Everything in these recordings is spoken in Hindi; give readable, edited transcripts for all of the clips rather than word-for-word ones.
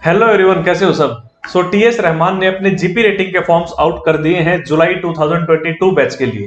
हेलो एवरीवन, कैसे हो सब। टीएस रहमान ने अपने जीपी रेटिंग के फॉर्म्स आउट कर दिए हैं जुलाई 2022 बैच के लिए।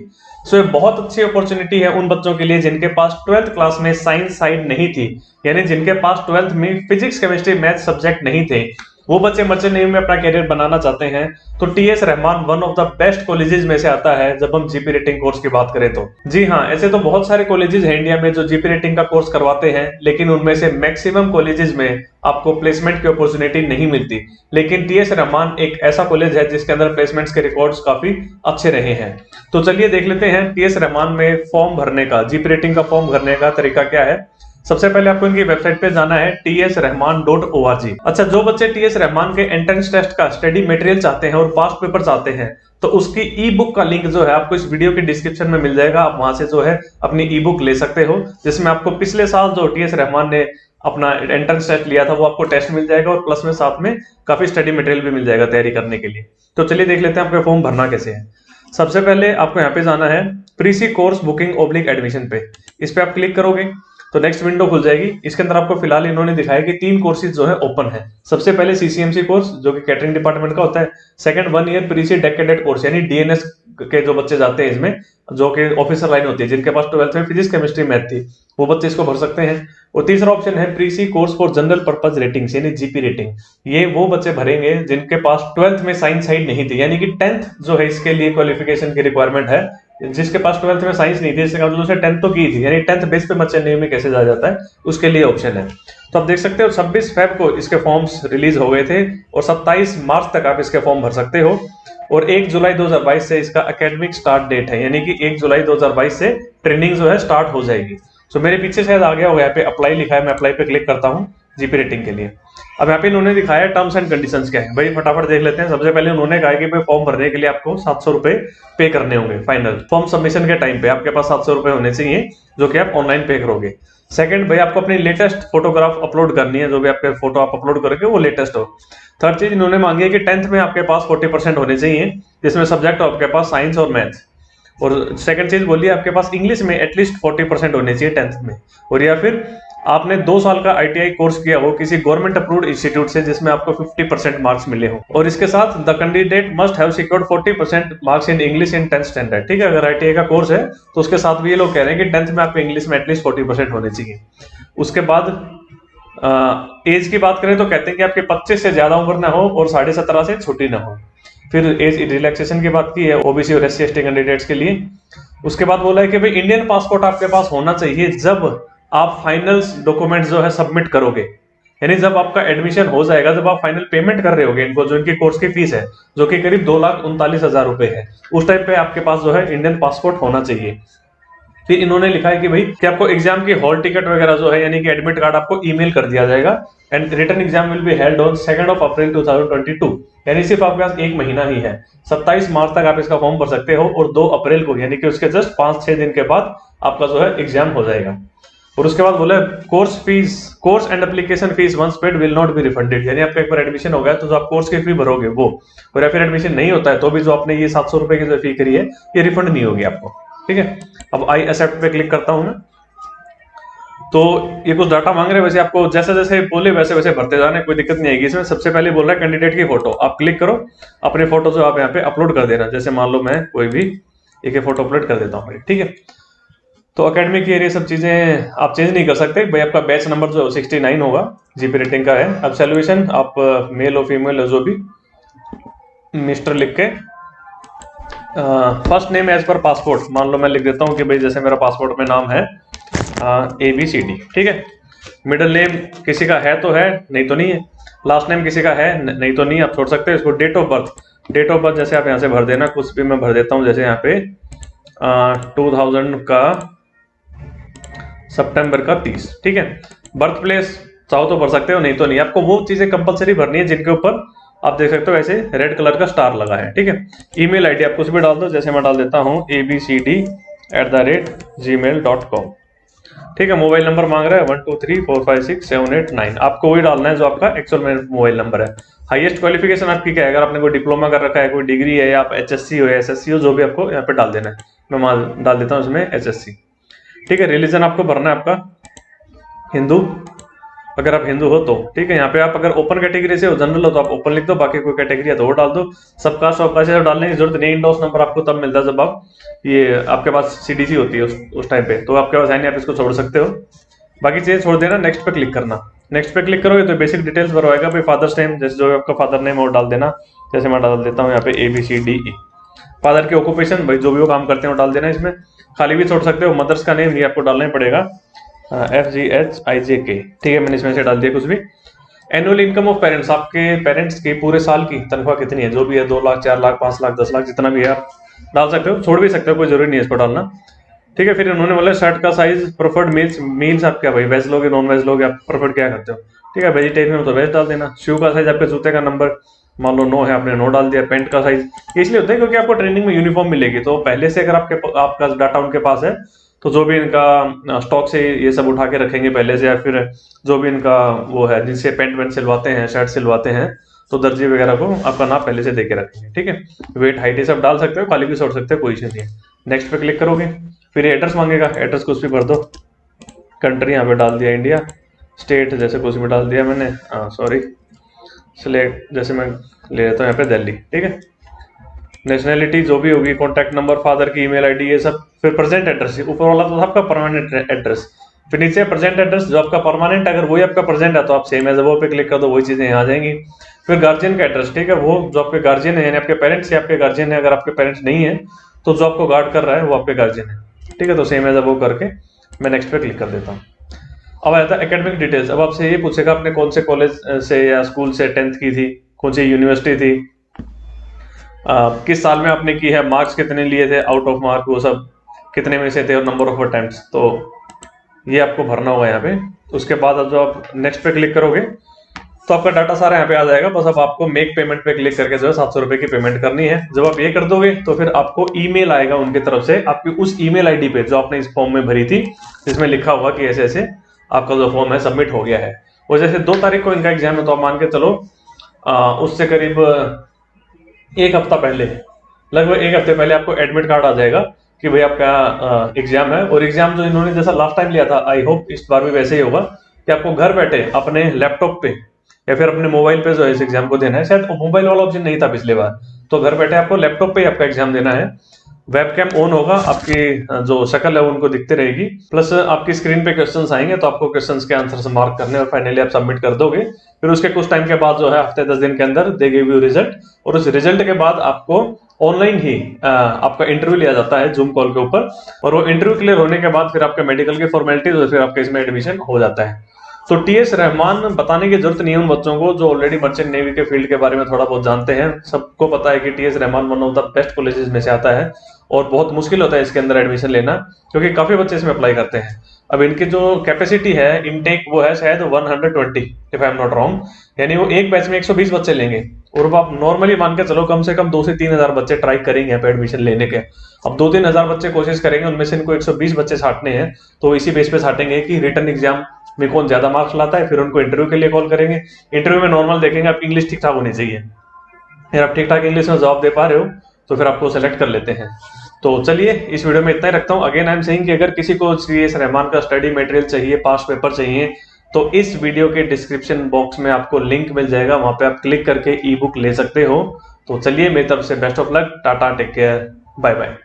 ये बहुत अच्छी अपॉर्चुनिटी है उन बच्चों के लिए जिनके पास 12th क्लास में साइंस साइड नहीं थी, यानी जिनके पास 12th में फिजिक्स केमिस्ट्री मैथ सब्जेक्ट नहीं थे। वो बच्चे मर्चेंट नेवी में अपना करियर बनाना चाहते हैं तो TS Rahman one of the best colleges में से आता है जब हम जीपी रेटिंग कोर्स की बात करें तो। जी हाँ, ऐसे तो बहुत सारे कॉलेजेस हैं इंडिया में जो जीपी रेटिंग का कोर्स करवाते हैं, लेकिन उनमें से मैक्सिमम कॉलेजेस में आपको प्लेसमेंट की अपॉर्चुनिटी नहीं मिलती। लेकिन टीएस रहमान एक ऐसा कॉलेज है जिसके अंदर प्लेसमेंट्स के रिकॉर्ड्स काफी अच्छे रहे हैं। तो चलिए देख लेते हैं टीएस रहमान में फॉर्म भरने का, जीपी रेटिंग का फॉर्म भरने का तरीका क्या है। सबसे पहले आपको इनकी वेबसाइट पे जाना है tsrahman.org। अच्छा, जो बच्चे टीएस रहमान के एंट्रेंस टेस्ट का स्टडी मटेरियल चाहते हैं और पास्ट पेपर चाहते हैं तो उसकी ई बुक का लिंक जो है आपको इस वीडियो के डिस्क्रिप्शन में मिल जाएगा। आप वहां से जो है अपनी ई बुक ले सकते हो, जिसमें आपको पिछले साल जो टीएस रहमान ने अपना एंट्रेंस टेस्ट लिया था वो आपको टेस्ट मिल जाएगा और प्लस में साथ में काफी स्टडी मटेरियल भी मिल जाएगा तैयारी करने के लिए। तो चलिए देख लेते हैं आपका फॉर्म भरना कैसे है। सबसे पहले आपको यहाँ पे जाना है pre sea course booking oblique admission पे। इस पे आप क्लिक करोगे तो नेक्स्ट विंडो खुल जाएगी। इसके अंदर आपको फिलहाल इन्होंने दिखाया कि 3 कोर्सेज जो है ओपन है। सबसे पहले सीसीएमसी कोर्स जो कि कैटरिंग डिपार्टमेंट का होता है। Second 1 year pre sea deck cadet course यानी डीएनएस के जो बच्चे जाते हैं इसमें, जो कि ऑफिसर लाइन होती है, जिनके पास 12th में फिजिक्स केमिस्ट्री मैथ थी, वो बच्चे इसको भर सकते हैं। और तीसरा ऑप्शन है pre sea course for general purpose ratings यानी जीपी रेटिंग। ये वो बच्चे भरेंगे जिनके पास 12th में साइंस साइड नहीं थी, यानी कि 10th जो है इसके लिए क्वालिफिकेशन की रिक्वायरमेंट है। जिसके पास 12th में साइंस नहीं थी, इसका मतलब उसने 10th तो की थी, यानी 10th बेस पे मर्चेंट नेवी में कैसे जा जाता है उसके लिए ऑप्शन है। तो आप देख सकते हो 26 फेब को इसके फॉर्म्स रिलीज हो गए थे और 27 मार्च तक आप इसके फॉर्म भर सकते हो। और 1 जुलाई 2022 से इसका एकेडमिक स्टार्ट डेट है, यानी कि 1 जुलाई 2022 से ट्रेनिंग जो है स्टार्ट हो जाएगी। तो मेरे पीछे शायद आ गया होगा, यहाँ पे अप्लाई लिखा है, मैं अप्लाई पे क्लिक करता हूँ जीपी रेटिंग के लिए। अब यहाँ पे इन्होंने दिखाया टर्म्स एंड कंडीशंस क्या है, भाई फटाफट देख लेते हैं। सबसे पहले उन्होंने कहा कि भाई फॉर्म भरने के लिए आपको 700 रुपए पे करने होंगे फाइनल फॉर्म सबमिशन के टाइम पे। आपके पास 700 रुपए होने चाहिए जो कि आप ऑनलाइन पे करोगे। सेकंड, भाई आपको अपनी लेटेस्ट फोटोग्राफ अपलोड करनी है, जो भी आपके फोटो आप अपलोड करोगे वो लेटेस्ट हो। थर्ड चीज इन्होंने मांगी है कि 10th में आपके पास 40% होने चाहिए, जिसमें सब्जेक्ट हो आपके पास साइंस और मैथ। और सेकंड चीज बोलिए आपके पास इंग्लिश में एटलीस्ट 40% होने चाहिए 10th में। और या फिर आपने 2 साल का आईटीआई कोर्स किया हो किसी गवर्नमेंट अप्रूव्ड इंस्टीट्यूट से जिसमें आपको 50% मार्क्स मिले हो। और इसके साथ the candidate must have secured 40% marks in English in 10th standard. ठीक है, अगर आईटीआई का कोर्स है तो उसके साथ भी ये लोग कह रहे हैं कि 10th में आपको इंग्लिश में एटलीस्ट 40% होने चाहिए। उसके बाद एज की बात करें तो कहते हैं कि आपके 25 से ज्यादा उम्र ना हो और 17.5 से छोटी ना हो। फिर एज रिलैक्सेशन की बात की है ओबीसी और एससी एसटी कैंडिडेट्स के लिए। उसके बाद बोला है कि भाई इंडियन पासपोर्ट आपके पास होना चाहिए जब आप फाइनल डॉक्यूमेंट जो है सबमिट करोगे, यानी जब आपका एडमिशन हो जाएगा, जब आप फाइनल पेमेंट कर रहे होगे इनको, जो इनकी कोर्स की फीस है जो कि करीब 2,39,000 रुपए है, उस टाइम पे आपके पास जो है इंडियन पासपोर्ट होना चाहिए। फिर इन्होंने लिखा है कि भाई कि आपको एग्जाम की हॉल टिकट वगैरह जो है यानी कि एडमिट कार्ड आपको ईमेल कर दिया जाएगा। And written exam will be held on 2 April 2022, यानी सिर्फ आपके पास 1 महीना ही है। 27 मार्च तक आप इसका फॉर्म भर सकते हो और 2 अप्रैल को यानी कि उसके जस्ट 5-6 दिन के बाद आपका जो है एग्जाम हो जाएगा। और उसके बाद बोला course and application fees once paid will not be refunded, यानी आपका एक बार एडमिशन हो गया तो जो आप कोर्स की फी भरोगे वो, और या फिर एडमिशन नहीं होता है तो भी जो आपने ये 700 रुपए की जो फी करी है ये रिफंड नहीं होगी आपको। ठीक है, अब आई एक्सेप्ट पे क्लिक करता हूं मैं। तो ये कुछ डाटा मांग रहे हैं, वैसे आपको जैसे जैसे बोले वैसे वैसे भरते जाने, कोई दिक्कत नहीं आएगी इसमें। सबसे पहले बोल रहा है कैंडिडेट की फोटो, आप क्लिक करो, अपने फोटो जो आप यहाँ पे अपलोड कर देना। जैसे मान लो मैं कोई भी एक फोटो अपलोड कर देता हूँ, ठीक है। तो अकेडमिक ईयर ये सब चीजें आप चेंज नहीं कर सकते भाई। आपका बैच नंबर जो 69 होगा जीपी रेटिंग का है। अब सॉल्यूशन आप मेल और फीमेल जो भी मिस्टर लिख के, first name as per passport, मान लो मैं लिख देता हूँ कि भाई जैसे मेरा पासपोर्ट में नाम है ABCD, ठीक है। मिडिल नेम किसी का है तो है, नहीं तो नहीं है। लास्ट नेम किसी का है, नहीं तो नहीं, आप छोड़ सकते हैं इसको। डेट ऑफ बर्थ जैसे आप यहाँ से भर देना, कुछ भी मैं भर देता हूँ, जैसे यहाँ पे 2000 का सितंबर का 30, ठीक है। बर्थ प्लेस चाहो तो भर सकते हो, नहीं तो नहीं। आपको वो चीजें कंपलसरी भरनी है जिनके ऊपर आप देख सकते हो ऐसे रेड कलर का स्टार लगा है, ठीक है। ईमेल आईडी आप कुछ भी डाल दो, जैसे मैं डाल देता हूँ abcd@gmail.com, ठीक है। मोबाइल नंबर मांग रहा है 12345678 आपको वही डालना है जो आपका एक्चुअल में मोबाइल नंबर है। हाईएस्ट क्वालिफिकेशन आपकी क्या है, अगर आपने कोई डिप्लोमा कर रखा है, कोई डिग्री है, या आप HSC हो या SSC हो, जो भी आपको यहाँ पे डाल देना है। मैं डाल देता हूँ इसमें HSC, ठीक है। रिलीजन आपको भरना है आपका हिंदू, अगर आप हिंदू हो तो ठीक है। यहाँ पे आप अगर ओपन कैटेगरी से हो, जनरल हो तो आप ओपन लिख दो, बाकी कोई कैटेगरी है तो वो डाल दो। सबका सबका से डालने की जरूरत नहीं। इंडोस नंबर आपको तब मिलता है जब आप ये आपके पास सीडीसी होती है उस टाइम पे, तो आपके पास है नहीं, आप इसको छोड़ सकते हो। बाकी चीजें छोड़ देना, नेक्स्ट पे क्लिक करना। नेक्स्ट पे क्लिक करोगे तो बेसिक डिटेल्स भरवाएगा भाई, फादर्स नेम जैसे जो आपका फादर नेम है वो डाल देना। जैसे मैं डाल देता हूँ यहाँ पे ABCDE। फादर की ऑक्यूपेशन भाई जो भी वो काम करते हैं वो डाल देना इसमें, खाली भी छोड़ सकते हो। मदर्स का नेम ये आपको डालना ही पड़ेगा, FGHIJK, ठीक है। मैंने इसमें से डाल दिया कुछ भी। एनुअल इनकम ऑफ पेरेंट्स, आपके पेरेंट्स की पूरे साल की तनख्वाह कितनी है, जो भी है 2 लाख 4 लाख 5 लाख 10 लाख जितना भी है आप डाल सकते हो, छोड़ भी सकते हो, कोई जरूरी नहीं है इसको डालना, ठीक है। फिर उन्होंने बोला शर्ट का साइज, प्रेफर्ड मील्स आप क्या भाई वेज लोगे नॉन वेज लोगे, आप प्रेफर्ड क्या करते हो, ठीक है। वेजिटेरियन हो तो वेज डाल देना। शू का साइज, आपके जूते का नंबर मान लो 9 है, आपने 9 डाल दिया। पैंट का साइज इसलिए होता है क्योंकि आपको ट्रेनिंग में यूनिफॉर्म मिलेगी, तो पहले से अगर आपका डाटा उनके पास है तो जो भी इनका स्टॉक से ये सब उठा के रखेंगे पहले से, या फिर जो भी इनका वो है जिनसे पैंट वैंट सिलवाते हैं शर्ट सिलवाते हैं, तो दर्जी वगैरह को आपका नाप पहले से दे के रखेंगे, ठीक है। वेट हाइट ये सब डाल सकते हो, खाली भी छोड़ सकते हो, कोई इशू नहीं है। नेक्स्ट पे क्लिक करोगे, फिर एड्रेस मांगेगा, एड्रेस कुछ भी भर दो। कंट्री यहाँ पे डाल दिया इंडिया, स्टेट जैसे कुछ भी डाल दिया मैंने, सॉरी सिलेक्ट जैसे मैं ले लेता हूँ यहाँ पे दिल्ली, ठीक है। नेशनैलिटी जो भी होगी, कॉन्टैक्ट नंबर, फादर की ईमेल आईडी, ये सब। फिर प्रेजेंट एड्रेस, ऊपर वाला तो आपका परमानेंट एड्रेस, फिर नीचे प्रेजेंट एड्रेस जो आपका परमानेंट, अगर वही आपका प्रेजेंट है तो आप सेम एज वो पे क्लिक कर दो, वही चीजें यहाँ आ जाएंगी। फिर गार्जियन का एड्रेस, ठीक है, वो जो आपके गार्जियन है यानी आपके पेरेंट्स या आपके गार्जियन है, अगर आपके पेरेंट्स नहीं है तो जो आपको गार्ड कर रहा है वो आपके गार्जियन है, ठीक है। तो सेम एज वो करके मैं नेक्स्ट पे क्लिक कर देता हूँ। अब आता है एकेडमिक डिटेल्स। अब आपसे ये पूछेगा आपने कौन से कॉलेज से या स्कूल से 10th की थी, कौन सी यूनिवर्सिटी थी, किस साल में आपने की है, मार्क्स कितने लिए थे, आउट ऑफ मार्क वो सब कितने में से थे, और नंबर ऑफ अटेम्प्ट्स, तो ये आपको भरना होगा यहाँ पे। उसके बाद अब जो आप नेक्स्ट पे क्लिक करोगे तो आपका डाटा सारा यहाँ पे आ जाएगा। बस अब आपको मेक पेमेंट पे क्लिक करके जो है 700 रुपए की पेमेंट करनी है। जब आप ये कर दोगे तो फिर आपको ईमेल आएगा उनकी तरफ से, आपकी उस ईमेल आईडी पे जो आपने इस फॉर्म में भरी थी, जिसमें लिखा होगा कि ऐसे ऐसे आपका जो फॉर्म है सबमिट हो गया है। और जैसे 2 तारीख को इनका एग्जाम है तो आप मान के चलो उससे करीब 1 हफ्ता पहले, लगभग 1 हफ्ते पहले आपको एडमिट कार्ड आ जाएगा कि भाई आपका एग्जाम है। और एग्जाम जो इन्होंने जैसा लास्ट टाइम लिया था, आई होप इस बार भी वैसे ही होगा कि आपको घर बैठे अपने लैपटॉप पे या फिर अपने मोबाइल पे जो है इस एग्जाम को देना है। शायद मोबाइल वाला ऑप्शन नहीं था पिछले बार, तो घर बैठे आपको लैपटॉप पे ही आपका एग्जाम देना है। वेबकैम ऑन होगा, आपकी जो शक्ल है उनको दिखती रहेगी, प्लस आपकी स्क्रीन पे क्वेश्चंस आएंगे, तो आपको क्वेश्चंस के आंसर मार्क करने और फाइनली आप सबमिट कर दोगे। फिर उसके कुछ टाइम के बाद जो है हफ्ते 10 दिन के अंदर दे गिव यू रिजल्ट, और उस रिजल्ट के बाद आपको ऑनलाइन ही आपका इंटरव्यू लिया जाता है जूम कॉल के ऊपर, और वो इंटरव्यू क्लियर होने के बाद फिर आपके मेडिकल की फॉर्मेलिटीज और फिर आपका इसमें एडमिशन हो जाता है। तो TS रहमान बताने की जरूरत नहीं है उन बच्चों को जो ऑलरेडी मर्चेंट नेवी के फील्ड के बारे में थोड़ा बहुत जानते हैं। सबको पता है कि TS Rahman one of the best colleges में से आता है, और बहुत मुश्किल होता है इसके अंदर एडमिशन लेना, क्योंकि काफी बच्चे इसमें अप्लाई करते हैं। अब इनकी जो कैपेसिटी है इनटेक वो है शायद 120 if I am not wrong, यानी वो एक बैच में 120 बच्चे लेंगे। और अब आप नॉर्मली मान के चलो कम से कम 2 से 3 हजार बच्चे ट्राई करेंगे यहाँ पे एडमिशन लेने के। अब 2-3 हजार बच्चे कोशिश करेंगे, उनमें से इनको 120 बच्चे छांटने हैं, तो इसी बेस पे छाटेंगे कि रिटर्न एग्जाम में कौन ज्यादा मार्क्स लाता है। फिर उनको इंटरव्यू के लिए कॉल करेंगे। इंटरव्यू में नॉर्मल देखेंगे आपकी इंग्लिश ठीक ठाक होनी चाहिए, अगर आप ठीक ठाक इंग्लिश में जवाब दे पा रहे हो तो फिर आपको सेलेक्ट कर लेते हैं। तो चलिए इस वीडियो में इतना ही रखता हूँ। अगेन आई एम सेइंग कि अगर किसी को TS रहमान का स्टडी मटेरियल चाहिए, पास्ट पेपर चाहिए, तो इस वीडियो के डिस्क्रिप्शन बॉक्स में आपको लिंक मिल जाएगा, वहां पे आप क्लिक करके ई बुक ले सकते हो। तो चलिए मेरी तरफ से best of luck, tata, take care, bye bye.